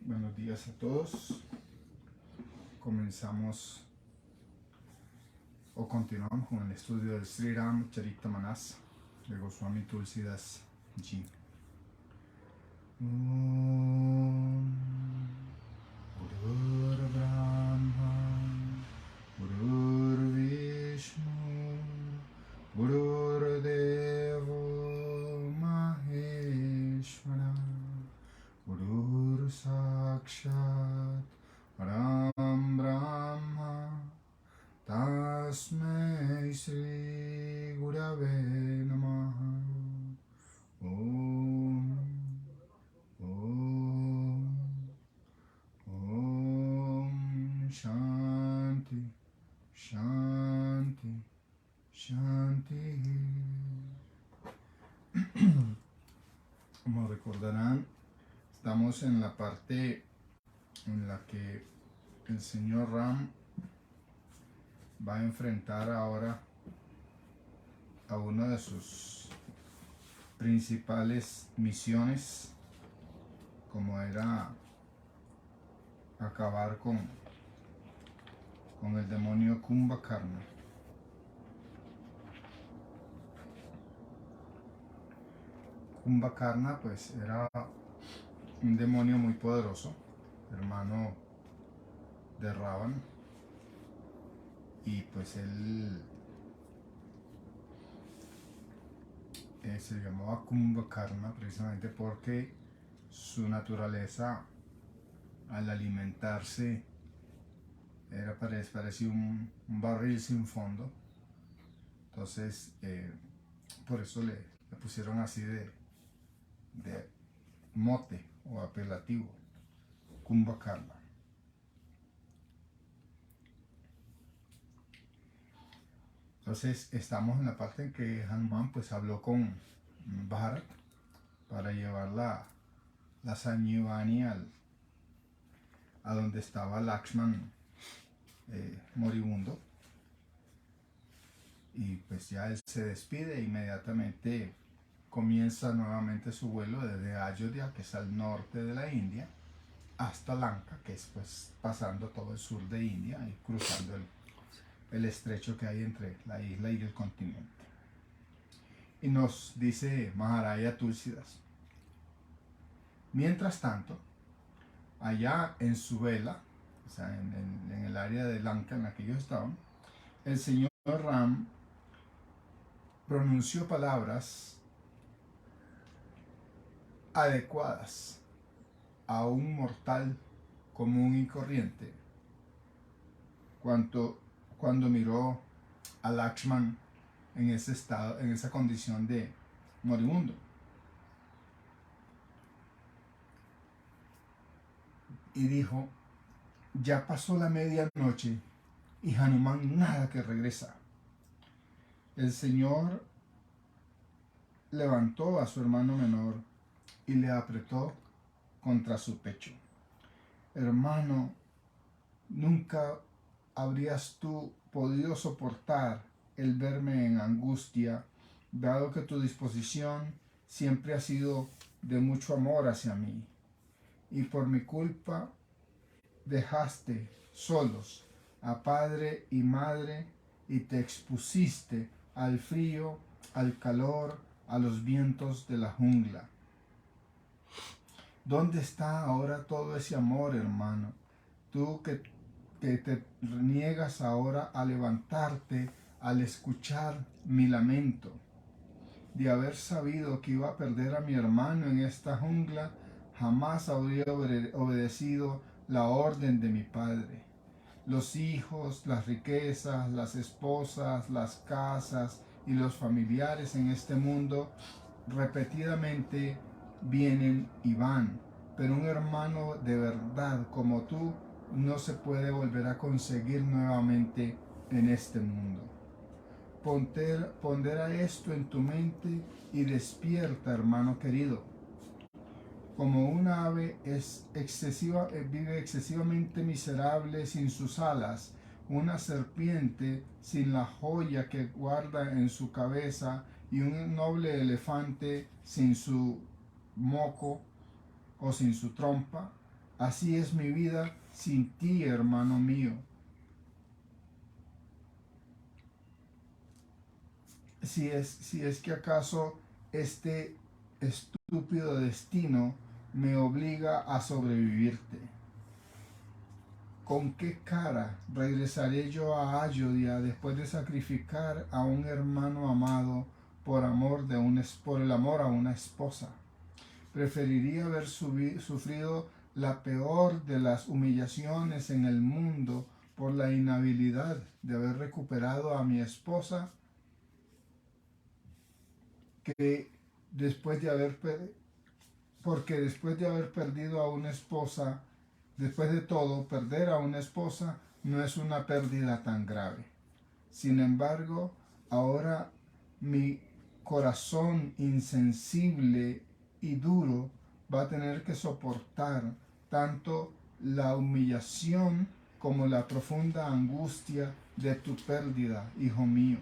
Buenos días a todos. Comenzamos o continuamos con el estudio del Sri Ram Charitamanas de Goswami Tulsidas Ji. Gurur Brahma, Gurur Vishnu, Gurur Devo Maheshwara, Gurur Sakshat Param Brahma, Tasmai Sri Gurave Namaha. Om, Om, Om, Shanti, Shanti, Shanti. Como recordarán, estamos en la parte en la que el señor Ram va a enfrentar ahora a una de sus principales misiones, como era acabar con el demonio Kumbhakarna. Kumbhakarna pues era un demonio muy poderoso, hermano de Ravana, y pues él se llamaba Kumbhakarna precisamente porque su naturaleza al alimentarse parecía un barril sin fondo. Entonces por eso le pusieron así de mote o apelativo, Kumbhakarna. Entonces estamos en la parte en que Hanuman pues habló con Bharat para llevar la Sanjivani a donde estaba Lakshman moribundo, y pues ya él se despide e inmediatamente comienza nuevamente su vuelo desde Ayodhya, que es al norte de la India, hasta Lanka, que es pues pasando todo el sur de India y cruzando el estrecho que hay entre la isla y el continente. Y nos dice Maharaja Tulsidas: mientras tanto, allá en su vela, o sea, en el área de Lanka en la que ellos estaban, el señor Ram pronunció palabras adecuadas a un mortal común y corriente cuando miró a Lakshman en ese estado, en esa condición de moribundo. Y dijo: ya pasó la medianoche y Hanuman nada que regresa. El Señor levantó a su hermano menor y le apretó contra su pecho. Hermano, nunca habrías tú podido soportar el verme en angustia, dado que tu disposición siempre ha sido de mucho amor hacia mí, y por mi culpa dejaste solos a padre y madre y te expusiste al frío, al calor, a los vientos de la jungla. ¿Dónde está ahora todo ese amor, hermano? Tú que te niegas ahora a levantarte al escuchar mi lamento. De haber sabido que iba a perder a mi hermano en esta jungla, jamás habría obedecido la orden de mi padre. Los hijos, las riquezas, las esposas, las casas y los familiares en este mundo repetidamente vienen y van, pero un hermano de verdad como tú no se puede volver a conseguir nuevamente en este mundo. Pondera esto en tu mente y despierta, hermano querido. Como una ave vive excesivamente miserable sin sus alas, una serpiente sin la joya que guarda en su cabeza y un noble elefante sin su moco o sin su trompa, Así es mi vida sin ti, hermano mío. Si es que acaso este estúpido destino me obliga a sobrevivirte. ¿Con qué cara regresaré yo a Ayodhya después de sacrificar a un hermano amado por el amor a una esposa? Preferiría haber sufrido la peor de las humillaciones en el mundo por la inhabilidad de haber recuperado a mi esposa que después de haber porque después de haber perdido a una esposa, después de todo, perder a una esposa no es una pérdida tan grave. Sin embargo, ahora mi corazón insensible y duro va a tener que soportar tanto la humillación como la profunda angustia de tu pérdida, hijo mío.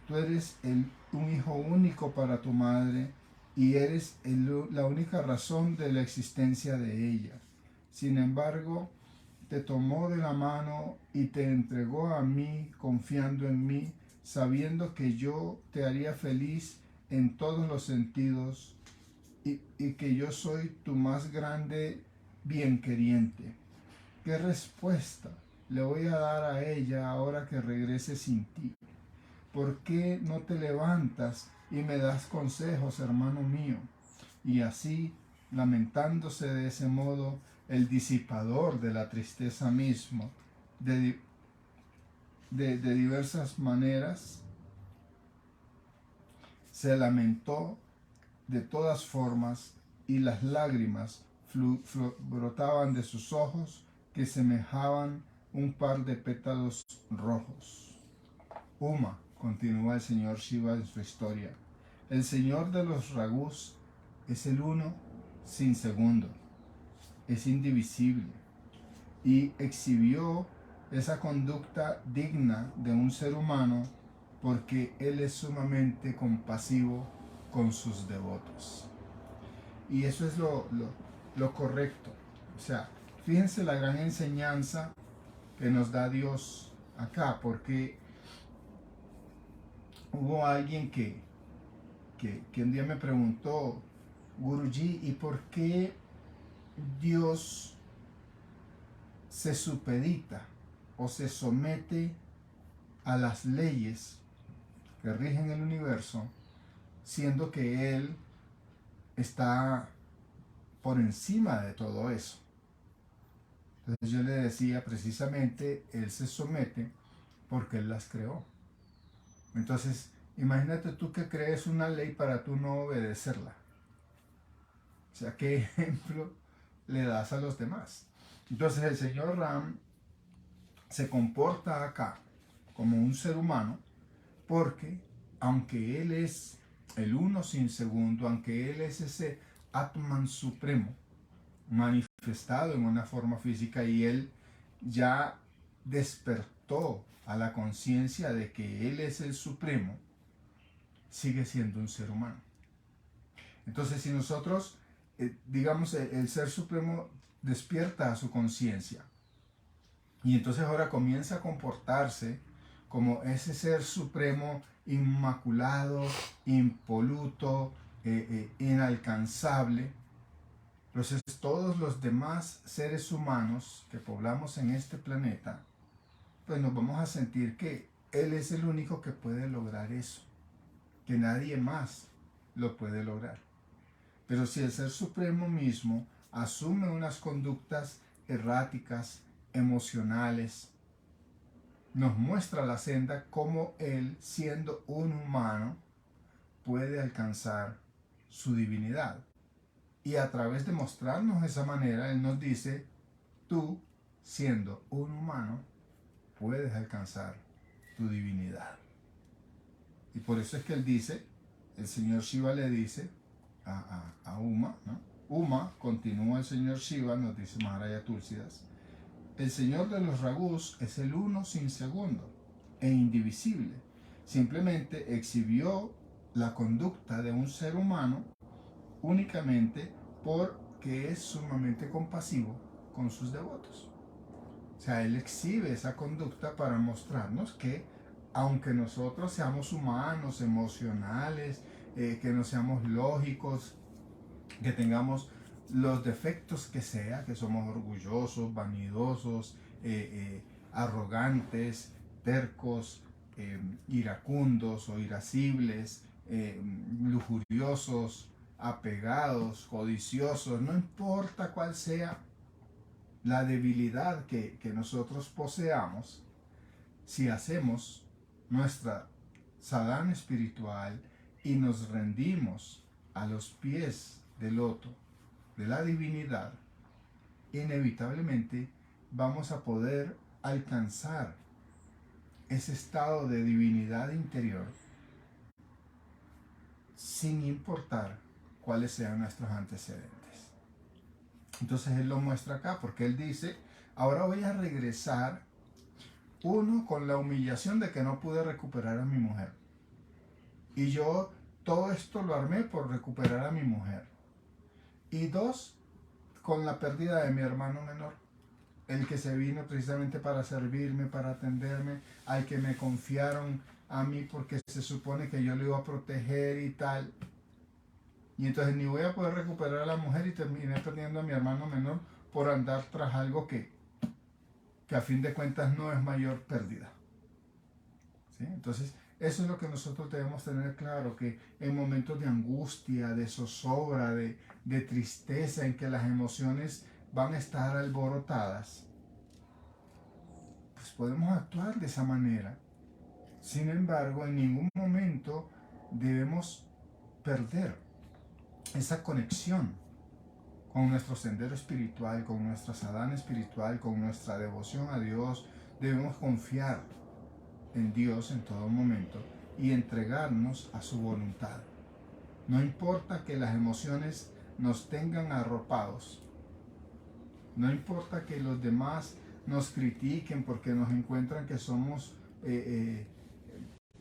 Tú eres un hijo único para tu madre y eres la única razón de la existencia de ella. Sin embargo, te tomó de la mano y te entregó a mí, confiando en mí, sabiendo que yo te haría feliz en todos los sentidos y que yo soy tu más grande bienqueriente. ¿Qué respuesta le voy a dar a ella ahora que regrese sin ti? ¿Por qué no te levantas y me das consejos, hermano mío? Y así, lamentándose de ese modo, el disipador de la tristeza mismo, de diversas maneras, se lamentó de todas formas y las lágrimas brotaban de sus ojos que semejaban un par de pétalos rojos. Uma, continúa el señor Shiva en su historia, el señor de los ragus es el uno sin segundo, es indivisible y exhibió esa conducta digna de un ser humano porque él es sumamente compasivo con sus devotos. Y eso es lo correcto. O sea, fíjense la gran enseñanza que nos da Dios acá, porque hubo alguien que un día me preguntó, Guruji, ¿y por qué Dios se supedita o se somete a las leyes que rigen el universo, siendo que Él está por encima de todo eso? Entonces yo le decía, precisamente, Él se somete porque Él las creó. Entonces, imagínate tú que crees una ley para tú no obedecerla. O sea, ¿qué ejemplo le das a los demás? Entonces el señor Ram se comporta acá como un ser humano porque aunque Él es el uno sin segundo, aunque Él es ese Atman supremo manifestado en una forma física y Él ya despertó a la conciencia de que Él es el supremo, sigue siendo un ser humano. Entonces si nosotros, digamos, el ser supremo despierta a su conciencia y entonces ahora comienza a comportarse como ese ser supremo inmaculado, impoluto, inalcanzable. Entonces todos los demás seres humanos que poblamos en este planeta, pues nos vamos a sentir que Él es el único que puede lograr eso, que nadie más lo puede lograr. Pero si el Ser Supremo mismo asume unas conductas erráticas, emocionales, nos muestra la senda cómo Él, siendo un humano, puede alcanzar su divinidad. Y a través de mostrarnos de esa manera, Él nos dice, tú, siendo un humano, puedes alcanzar tu divinidad. Y por eso es que Él dice, el señor Shiva le dice a Uma, ¿no? Uma, continúa el señor Shiva, nos dice Maharaya Tulsidas, el señor de los ragus es el uno sin segundo e indivisible. Simplemente exhibió la conducta de un ser humano únicamente por que es sumamente compasivo con sus devotos. O sea, él exhibe esa conducta para mostrarnos que aunque nosotros seamos humanos, emocionales, que no seamos lógicos, que tengamos los defectos que sea, que somos orgullosos, vanidosos, arrogantes, tercos, iracundos o irascibles, lujuriosos, apegados, codiciosos, no importa cuál sea la debilidad que nosotros poseamos, si hacemos nuestra sadhana espiritual y nos rendimos a los pies del loto de la divinidad, inevitablemente vamos a poder alcanzar ese estado de divinidad interior sin importar cuáles sean nuestros antecedentes. Entonces él lo muestra acá porque él dice, ahora voy a regresar, uno, con la humillación de que no pude recuperar a mi mujer. Y yo todo esto lo armé por recuperar a mi mujer. Y dos, con la pérdida de mi hermano menor, el que se vino precisamente para servirme, para atenderme, al que me confiaron a mí porque se supone que yo le iba a proteger y tal. Y entonces ni voy a poder recuperar a la mujer y terminé perdiendo a mi hermano menor por andar tras algo que a fin de cuentas no es mayor pérdida. ¿Sí? Entonces, eso es lo que nosotros debemos tener claro, que en momentos de angustia, de zozobra, de tristeza, en que las emociones van a estar alborotadas, pues podemos actuar de esa manera. Sin embargo, en ningún momento debemos perder esa conexión con nuestro sendero espiritual, con nuestra sadhana espiritual, con nuestra devoción a Dios. Debemos confiar en Dios en todo momento y entregarnos a su voluntad. No importa que las emociones nos tengan arropados, no importa que los demás nos critiquen porque nos encuentran que somos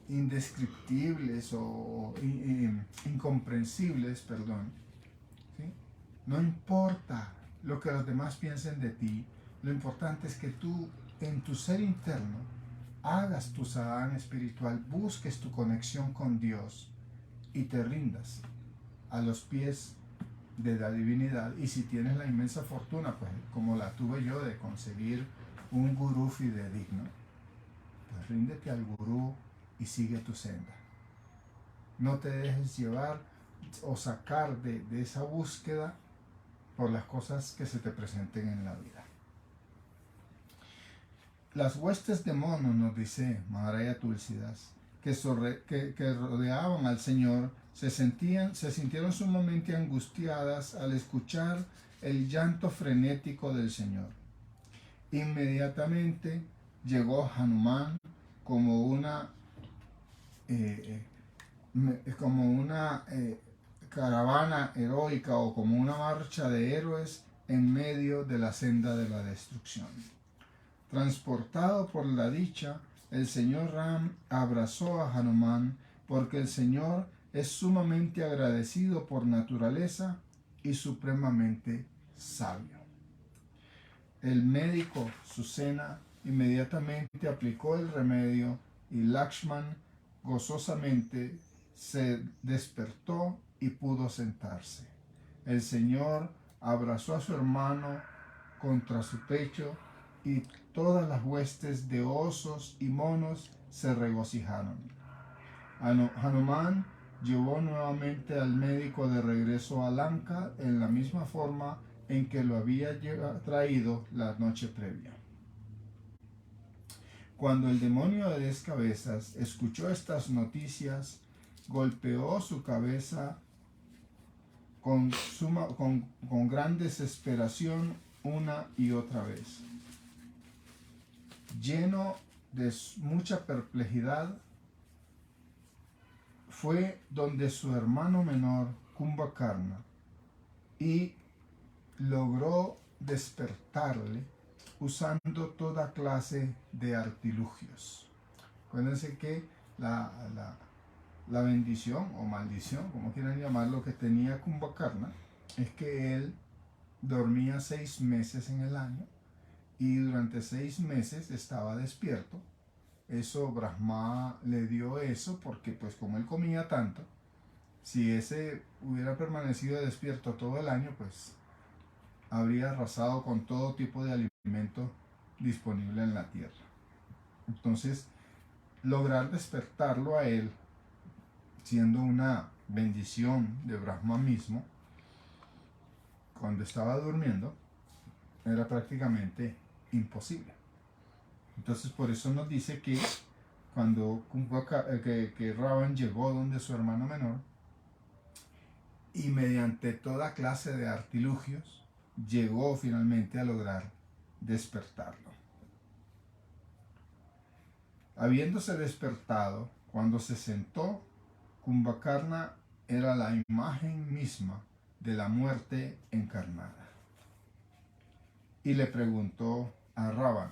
indescriptibles o incomprensibles, perdón. ¿Sí? No importa lo que los demás piensen de ti, lo importante es que tú en tu ser interno hagas tu sadhana espiritual, busques tu conexión con Dios y te rindas a los pies de la divinidad. Y si tienes la inmensa fortuna, pues como la tuve yo, de conseguir un gurú fidedigno, pues ríndete al gurú y sigue tu senda. No te dejes llevar o sacar de esa búsqueda por las cosas que se te presenten en la vida. Las huestes de monos, nos dice Maharaya Tulsidas, que rodeaban al Señor, se sintieron sumamente angustiadas al escuchar el llanto frenético del Señor. Inmediatamente llegó Hanuman como una caravana heroica o como una marcha de héroes en medio de la senda de la destrucción. Transportado por la dicha, el señor Ram abrazó a Hanuman porque el Señor es sumamente agradecido por naturaleza y supremamente sabio. El médico Susena inmediatamente aplicó el remedio y Lakshman gozosamente se despertó y pudo sentarse. El Señor abrazó a su hermano contra su pecho y todas las huestes de osos y monos se regocijaron. Hanuman llevó nuevamente al médico de regreso a Lanka en la misma forma en que lo había traído la noche previa. Cuando el demonio de 10 cabezas escuchó estas noticias, golpeó su cabeza con gran desesperación una y otra vez. Lleno de mucha perplejidad, fue donde su hermano menor, Kumbhakarna, y logró despertarle usando toda clase de artilugios. Acuérdense que la bendición o maldición, como quieran llamarlo, que tenía Kumbhakarna, es que él dormía 6 meses en el año y durante 6 meses estaba despierto. Eso Brahma le dio eso porque pues como él comía tanto, si ese hubiera permanecido despierto todo el año, pues habría arrasado con todo tipo de alimento disponible en la tierra. Entonces, lograr despertarlo a él, siendo una bendición de Brahma mismo, cuando estaba durmiendo, era prácticamente imposible. Entonces, por eso nos dice que cuando que Ravan llegó donde su hermano menor, y mediante toda clase de artilugios, llegó finalmente a lograr despertarlo. Habiéndose despertado, cuando se sentó, Kumbhakarna era la imagen misma de la muerte encarnada. Y le preguntó a Ravan: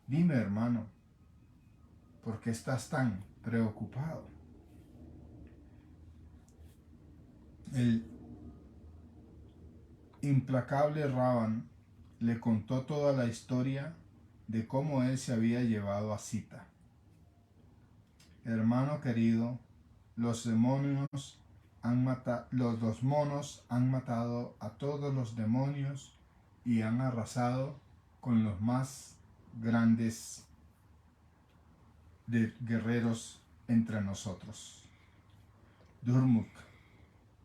dime, hermano, ¿por qué estás tan preocupado? El implacable Ravan le contó toda la historia de cómo él se había llevado a Sita. Hermano querido, los demonios los dos monos han matado a todos los demonios y han arrasado con los más grandes de guerreros entre nosotros. Durmuk,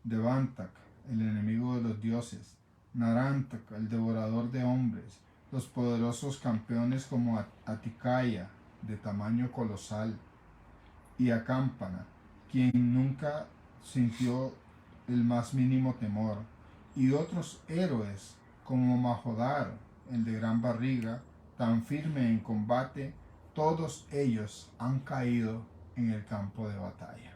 Devantak, el enemigo de los dioses, Narantak, el devorador de hombres, los poderosos campeones como Atikaya, de tamaño colosal, y Akámpana, quien nunca sintió el más mínimo temor, y otros héroes como Mahodar, el de gran barriga, tan firme en combate, todos ellos han caído en el campo de batalla.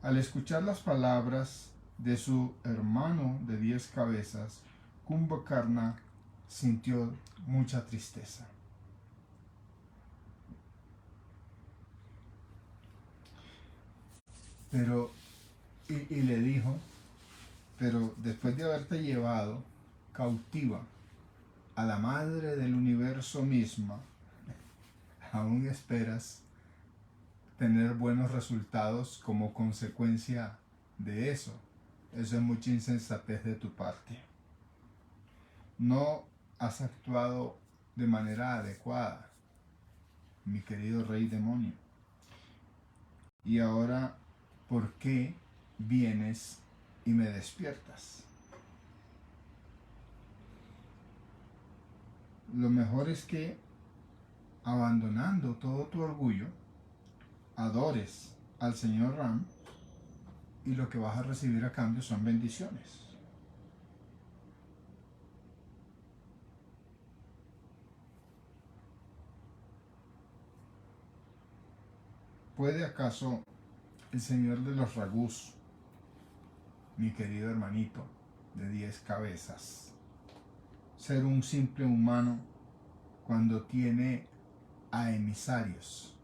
Al escuchar las palabras de su hermano de 10 cabezas, Kumbhakarna sintió mucha tristeza. Pero, y le dijo: pero después de haberte llevado cautiva a la madre del universo misma, ¿aún esperas tener buenos resultados como consecuencia de eso? Eso es mucha insensatez de tu parte. No has actuado de manera adecuada, mi querido rey demonio. Y ahora, ¿por qué vienes y me despiertas? Lo mejor es que, abandonando todo tu orgullo, adores al Señor Ram, y lo que vas a recibir a cambio son bendiciones. ¿Puede acaso el Señor de los Ragus, mi querido hermanito de 10 cabezas, ser un simple humano cuando tiene a emisarios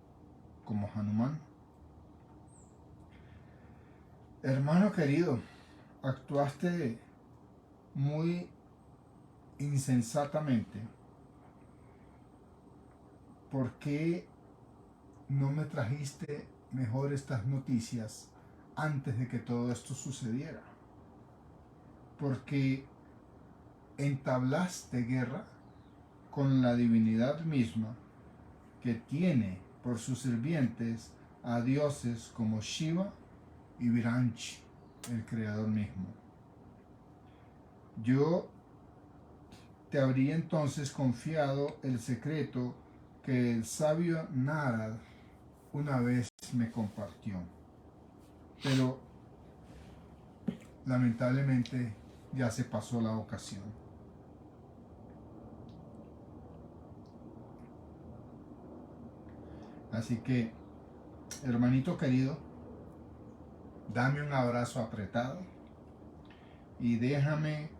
como Hanuman? Hermano querido, actuaste muy insensatamente. ¿Por qué no me trajiste mejor estas noticias antes de que todo esto sucediera? Porque entablaste guerra con la divinidad misma, que tiene por sus sirvientes a dioses como Shiva y Viranchi, el creador mismo. Yo te habría entonces confiado el secreto que el sabio Narad una vez me compartió, pero lamentablemente ya se pasó la ocasión. Así que, hermanito querido, dame un abrazo apretado y déjame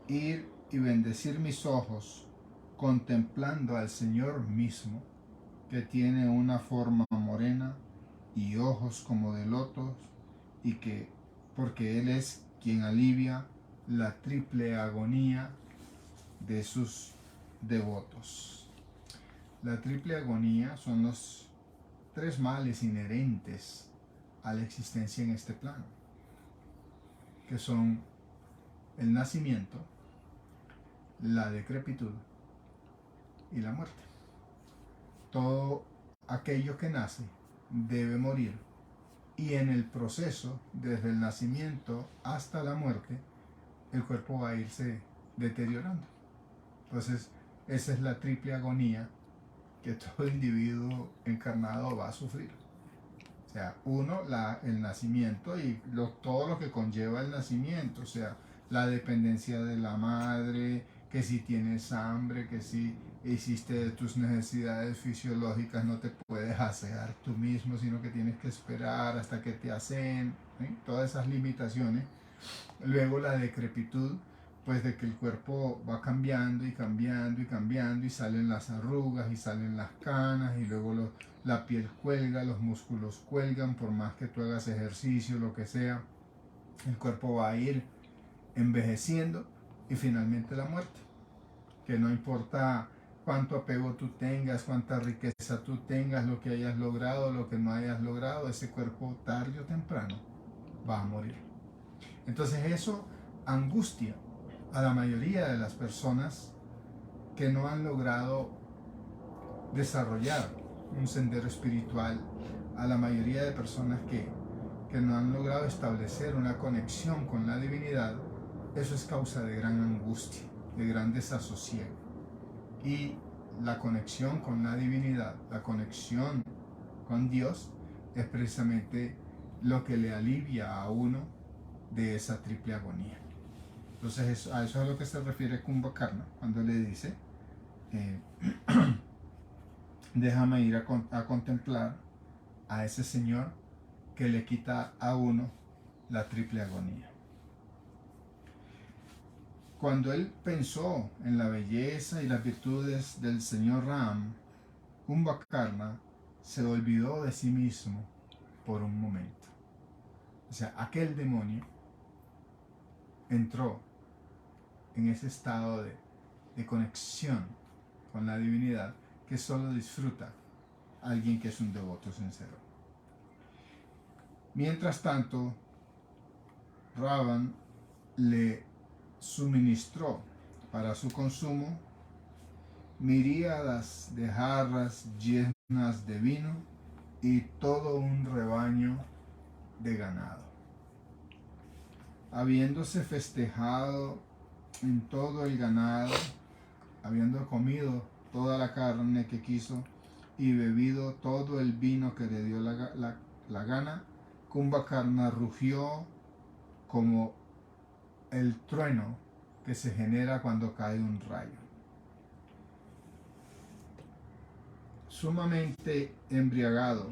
ir y bendecir mis ojos contemplando al Señor mismo, que tiene una forma morena y ojos como de lotos, y que, porque Él es quien alivia la triple agonía de sus devotos. La triple agonía son los tres males inherentes a la existencia en este plano, que son el nacimiento, la decrepitud y la muerte. Todo aquello que nace debe morir, y en el proceso, desde el nacimiento hasta la muerte, el cuerpo va a irse deteriorando. Entonces, esa es la triple agonía que todo individuo encarnado va a sufrir. O sea, uno, el nacimiento y todo lo que conlleva el nacimiento, o sea, la dependencia de la madre, que si tienes hambre, que si hiciste tus necesidades fisiológicas, no te puedes asear tú mismo, sino que tienes que esperar hasta que te aseen, ¿sí? Todas esas limitaciones. Luego la decrepitud, pues de que el cuerpo va cambiando y cambiando y cambiando, y salen las arrugas y salen las canas, y luego la piel cuelga, los músculos cuelgan, por más que tú hagas ejercicio, lo que sea, el cuerpo va a ir envejeciendo, y finalmente la muerte, que no importa cuánto apego tú tengas, cuánta riqueza tú tengas, lo que hayas logrado, lo que no hayas logrado, ese cuerpo tarde o temprano va a morir. Entonces eso angustia a la mayoría de las personas que no han logrado desarrollar un sendero espiritual, a la mayoría de personas que no han logrado establecer una conexión con la divinidad. Eso es causa de gran angustia, de gran desasosiego. Y la conexión con la divinidad, la conexión con Dios, es precisamente lo que le alivia a uno de esa triple agonía. Entonces a eso es a lo que se refiere Kumbhakarna cuando le dice déjame ir a contemplar a ese Señor que le quita a uno la triple agonía. Cuando él pensó en la belleza y las virtudes del Señor Ram, Kumbhakarna se olvidó de sí mismo por un momento. O sea, aquel demonio entró en ese estado de conexión con la divinidad que solo disfruta alguien que es un devoto sincero. Mientras tanto, Ravan le suministró para su consumo miríadas de jarras llenas de vino y todo un rebaño de ganado. Habiéndose festejado en todo el ganado, habiendo comido toda la carne que quiso y bebido todo el vino que le dio la gana, Kumbhakarna rugió como el trueno que se genera cuando cae un rayo. Sumamente embriagado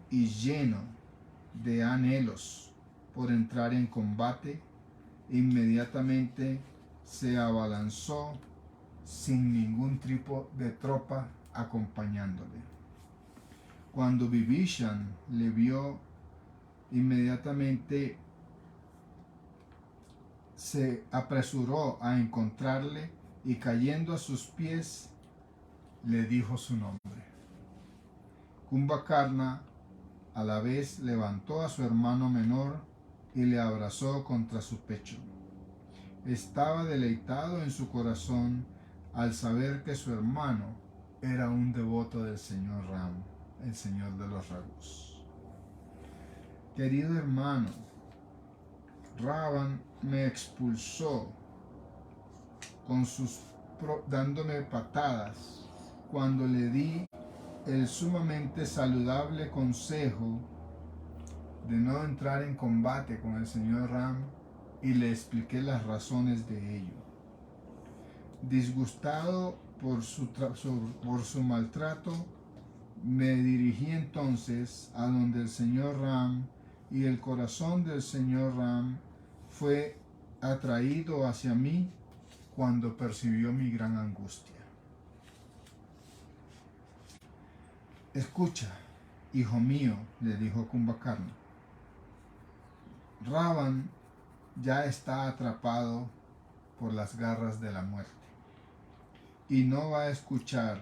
y lleno de anhelos por entrar en combate, inmediatamente se abalanzó sin ningún tipo de tropa acompañándole. Cuando Vibhishan le vio, inmediatamente se apresuró a encontrarle y cayendo a sus pies le dijo su nombre. Kumbhakarna a la vez levantó a su hermano menor y le abrazó contra su pecho. Estaba deleitado en su corazón al saber que su hermano era un devoto del Señor Ram, el Señor de los Ragus. Querido hermano, Ravan me expulsó dándome patadas cuando le di el sumamente saludable consejo de no entrar en combate con el Señor Ram y le expliqué las razones de ello. Disgustado por su maltrato, me dirigí entonces a donde el Señor Ram y el corazón del Señor Ram fue atraído hacia mí cuando percibió mi gran angustia. Escucha, hijo mío, le dijo Kumbhakarna. Ravan ya está atrapado por las garras de la muerte y no va a escuchar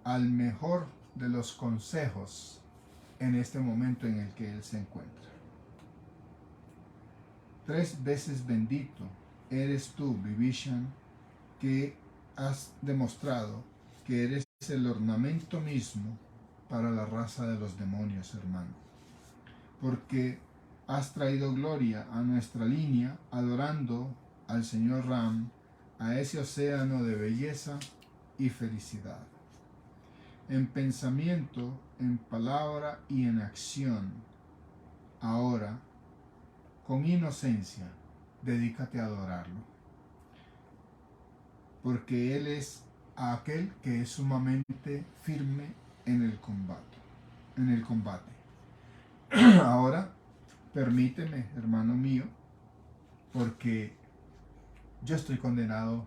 al mejor de los consejos en este momento en el que él se encuentra. 3 veces bendito eres tú, Vibhishan, que has demostrado que eres el ornamento mismo para la raza de los demonios, hermano, porque has traído gloria a nuestra línea adorando al Señor Ram, a ese océano de belleza y felicidad. En pensamiento, en palabra y en acción. Ahora, con inocencia, dedícate a adorarlo, porque Él es aquel que es sumamente firme en el combate. Ahora, permíteme, hermano mío, porque yo estoy condenado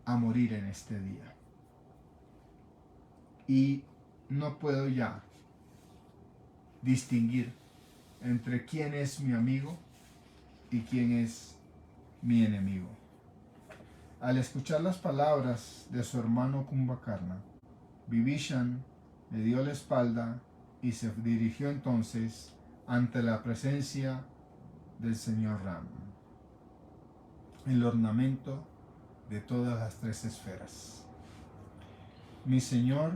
a morir en este día. Y no puedo ya distinguir entre quién es mi amigo y quién es mi enemigo. Al escuchar las palabras de su hermano Kumbhakarna, Vibhishan le dio la espalda y se dirigió entonces ante la presencia del señor Ram, el ornamento de todas las 3 esferas. Mi señor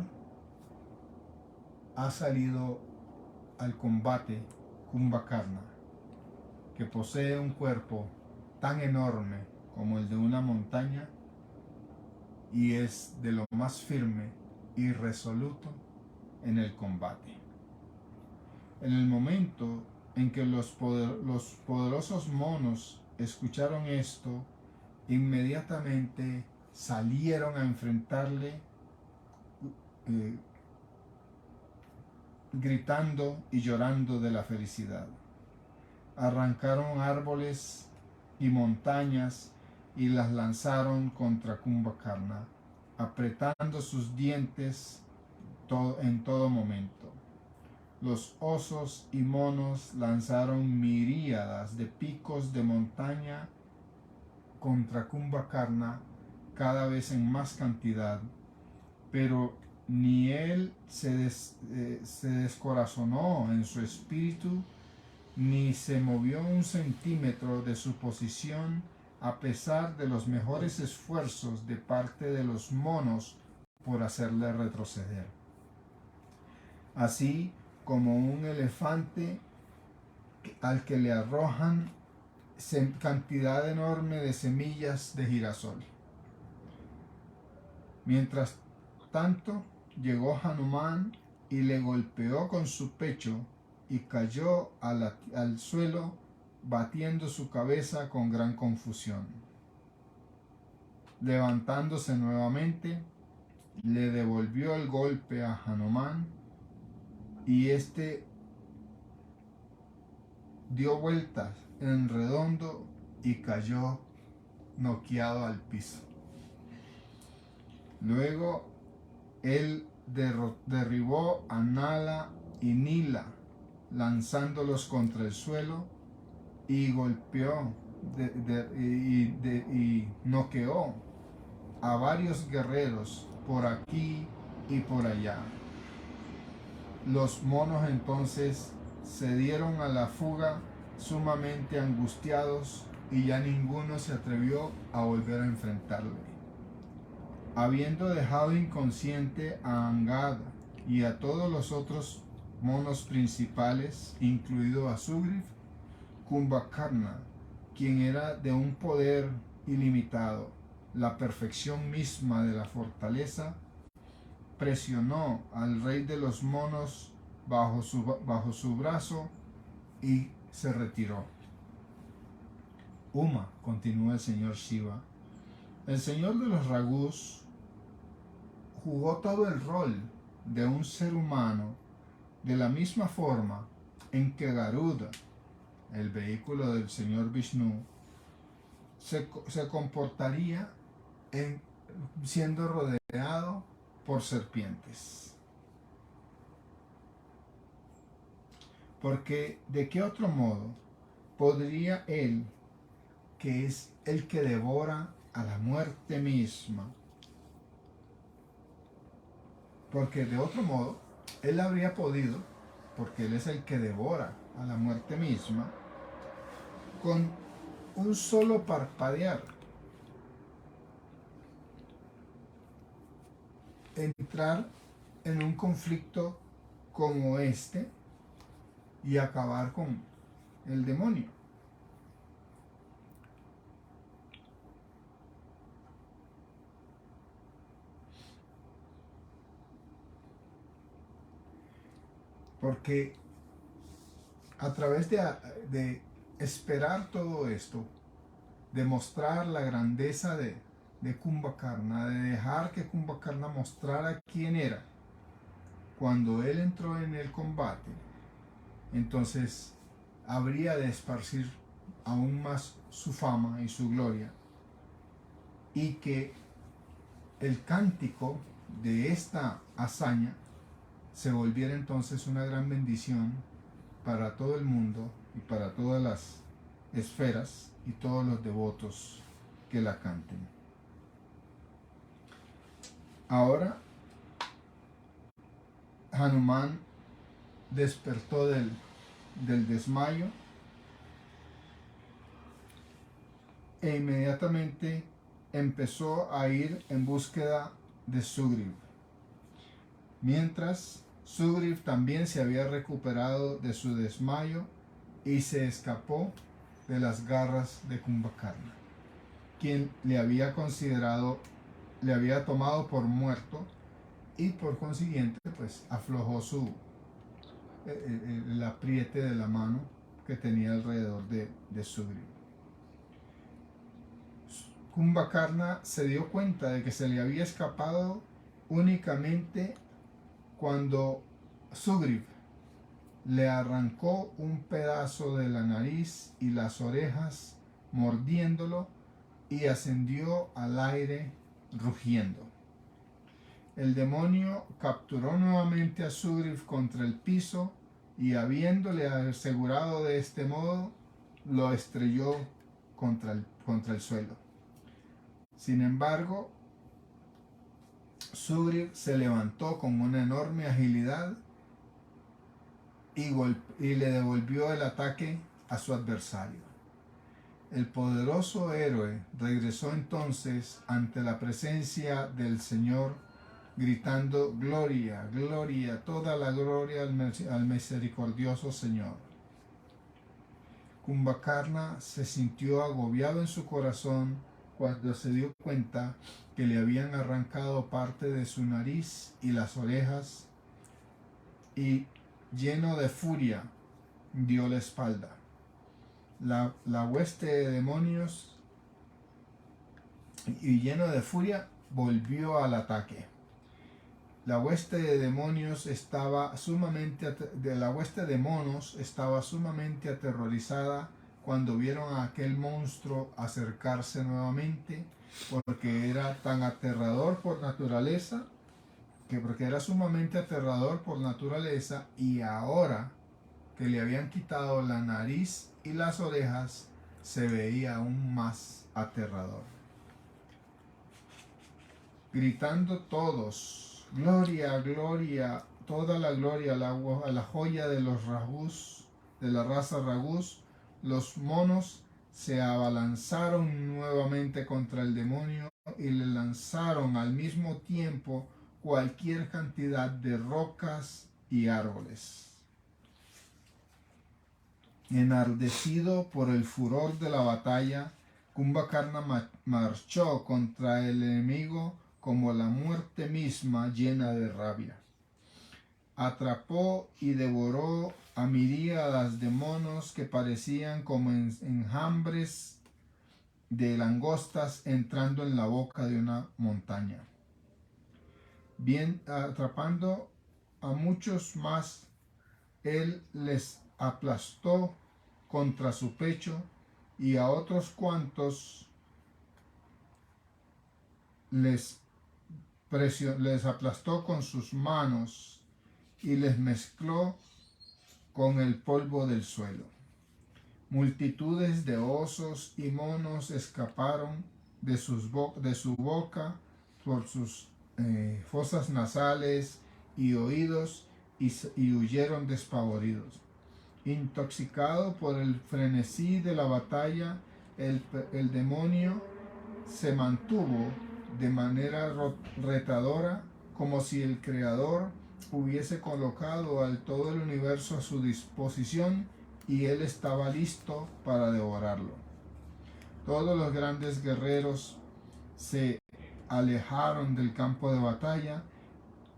ha salido al combate Kumbhakarna, que posee un cuerpo tan enorme como el de una montaña y es de lo más firme y resoluto en el combate. En el momento en que los poderosos monos escucharon esto, inmediatamente salieron a enfrentarle, gritando y llorando de la felicidad. Arrancaron árboles y montañas y las lanzaron contra Kumbhakarna, apretando sus dientes en todo momento. Los osos y monos lanzaron miríadas de picos de montaña contra Kumbhakarna, cada vez en más cantidad, pero ni él se descorazonó en su espíritu, ni se movió un centímetro de su posición, a pesar de los mejores esfuerzos de parte de los monos por hacerle retroceder. Así como un elefante al que le arrojan cantidad enorme de semillas de girasol. Mientras tanto, llegó Hanuman y le golpeó con su pecho y cayó al suelo, batiendo su cabeza con gran confusión. Levantándose nuevamente, le devolvió el golpe a Hanuman y éste dio vueltas en redondo y cayó noqueado al piso. Luego él derribó a Nala y Nila, lanzándolos contra el suelo, y golpeó y noqueó a varios guerreros por aquí y por allá. Los monos entonces se dieron a la fuga, sumamente angustiados, y ya ninguno se atrevió a volver a enfrentarle. Habiendo dejado inconsciente a Angad y a todos los otros monos principales, incluido a Sugriv, Kumbhakarna, quien era de un poder ilimitado, la perfección misma de la fortaleza, presionó al rey de los monos bajo su brazo y se retiró. Uma, continúa el señor Shiva, el señor de los Ragus jugó todo el rol de un ser humano de la misma forma en que Garuda, el vehículo del señor Vishnu, se comportaría siendo rodeado por serpientes. Porque ¿de qué otro modo ¿podría él, que es el que devora a la muerte misma? Porque de otro modo, él habría podido, porque él es el que devora a la muerte misma, con un solo parpadear, entrar en un conflicto como este y acabar con el demonio. Porque a través de esperar todo esto, de mostrar la grandeza de Kumbhakarna, de dejar que Kumbhakarna mostrara quién era, cuando él entró en el combate, entonces habría de esparcir aún más su fama y su gloria, y que el cántico de esta hazaña se volviera entonces una gran bendición para todo el mundo y para todas las esferas y todos los devotos que la canten. Ahora Hanuman despertó del desmayo e inmediatamente empezó a ir en búsqueda de Sugriv. Mientras, Sugriv también se había recuperado de su desmayo y se escapó de las garras de Kumbhakarna, quien le había tomado por muerto y por consiguiente pues aflojó el apriete de la mano que tenía alrededor de Sugriv. Kumbhakarna se dio cuenta de que se le había escapado únicamente cuando Sugriv le arrancó un pedazo de la nariz y las orejas, mordiéndolo, y ascendió al aire rugiendo. El demonio capturó nuevamente a Sugriv contra el piso y, habiéndole asegurado de este modo, lo estrelló contra el suelo. Sin embargo, Sugriv se levantó con una enorme agilidad y le devolvió el ataque a su adversario. El poderoso héroe regresó entonces ante la presencia del Señor, gritando: gloria, gloria, toda la gloria al misericordioso Señor. Kumbhakarna se sintió agobiado en su corazón cuando se dio cuenta que le habían arrancado parte de su nariz y las orejas, y lleno de furia dio la espalda. La hueste de demonios, y lleno de furia, volvió al ataque. La hueste de monos estaba sumamente aterrorizada cuando vieron a aquel monstruo acercarse nuevamente, porque era tan aterrador por naturaleza, porque era sumamente aterrador por naturaleza, y ahora que le habían quitado la nariz y las orejas, se veía aún más aterrador. Gritando todos: gloria, gloria, toda la gloria a la joya de los Ragus, de la raza Ragus, los monos se abalanzaron nuevamente contra el demonio y le lanzaron al mismo tiempo cualquier cantidad de rocas y árboles. Enardecido por el furor de la batalla, Kumbhakarna marchó contra el enemigo como la muerte misma, llena de rabia. Atrapó y devoró a miríadas de monos que parecían como enjambres de langostas entrando en la boca de una montaña. Bien, atrapando a muchos más, él les aplastó contra su pecho, y a otros cuantos les aplastó con sus manos y les mezcló con el polvo del suelo. Multitudes de osos y monos escaparon de su boca por sus fosas nasales y oídos y huyeron despavoridos. Intoxicado por el frenesí de la batalla, el demonio se mantuvo de manera retadora, como si el Creador hubiese colocado al todo el universo a su disposición y él estaba listo para devorarlo. Todos los grandes guerreros se alejaron del campo de batalla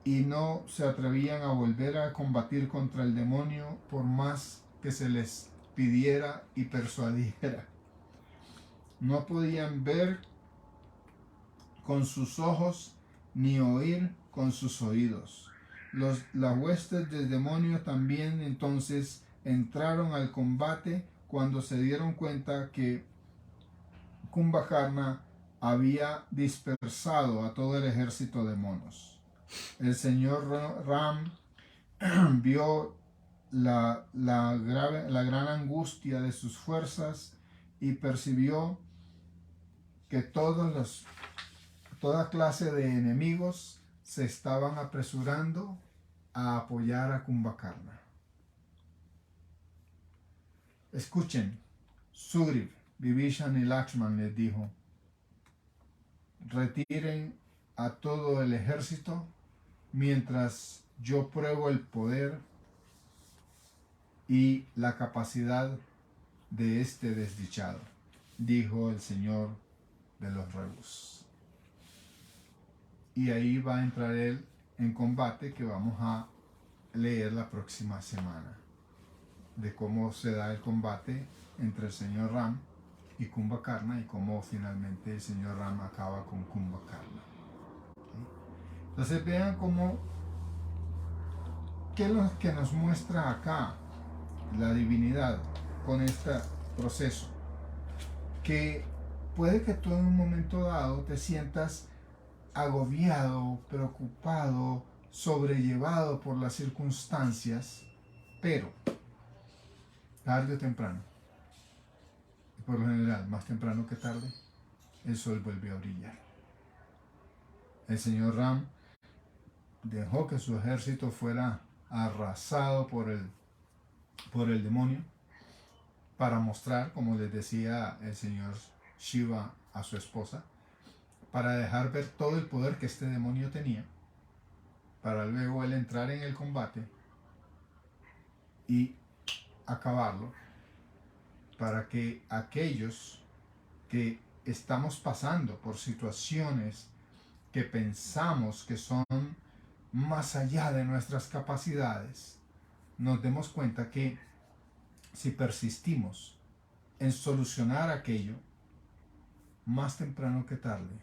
y no se atrevían a volver a combatir contra el demonio por más que se les pidiera y persuadiera. No podían ver con sus ojos ni oír con sus oídos. Las huestes del demonio también entonces entraron al combate cuando se dieron cuenta que Kumbhakarna había dispersado a todo el ejército de monos. El señor Ram vio la gran angustia de sus fuerzas y percibió que toda clase de enemigos se estaban apresurando a apoyar a Kumbhakarna. Escuchen, Sugriv, Vibhishan y Lakshman les dijo: retiren a todo el ejército mientras yo pruebo el poder y la capacidad de este desdichado, dijo el señor de los rebus. Y ahí va a entrar él en combate, que vamos a leer la próxima semana, de cómo se da el combate entre el señor Ram y Kumbhakarna y cómo finalmente el señor Ram acaba con Kumbhakarna. Entonces vean qué es lo que nos muestra acá la divinidad con este proceso, que puede que tú en un momento dado te sientas agobiado, preocupado, sobrellevado por las circunstancias, pero tarde o temprano, y por lo general más temprano que tarde, el sol vuelve a brillar. El señor Ram dejó que su ejército fuera arrasado por el demonio, para mostrar, como les decía el señor Shiva a su esposa, para dejar ver todo el poder que este demonio tenía, para luego él entrar en el combate y acabarlo, para que aquellos que estamos pasando por situaciones que pensamos que son más allá de nuestras capacidades, nos demos cuenta que si persistimos en solucionar aquello, más temprano que tarde,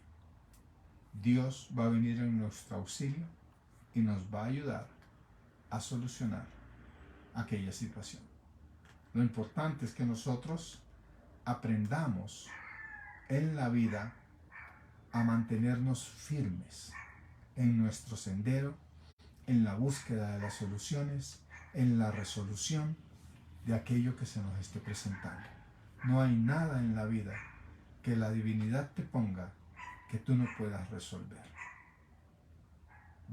Dios va a venir en nuestro auxilio y nos va a ayudar a solucionar aquella situación. Lo importante es que nosotros aprendamos en la vida a mantenernos firmes en nuestro sendero, en la búsqueda de las soluciones, en la resolución de aquello que se nos esté presentando. No hay nada en la vida que la divinidad te ponga que tú no puedas resolver.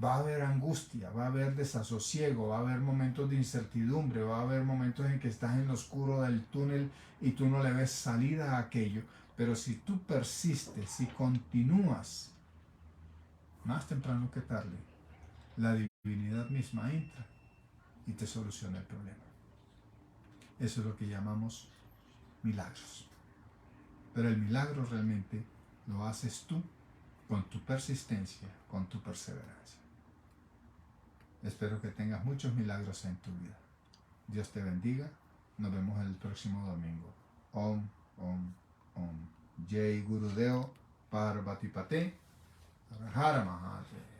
Va a haber angustia, va a haber desasosiego, va a haber momentos de incertidumbre, va a haber momentos en que estás en lo oscuro del túnel y tú no le ves salida a aquello. Pero si tú persistes, si continúas, más temprano que tarde, la divinidad misma entra y te soluciona el problema. Eso es lo que llamamos milagros. Pero el milagro realmente lo haces tú con tu persistencia, con tu perseverancia. Espero que tengas muchos milagros en tu vida. Dios te bendiga. Nos vemos el próximo domingo. Om, Om, Om. Jai Gurudeo Parvatipate Hara Mahadev.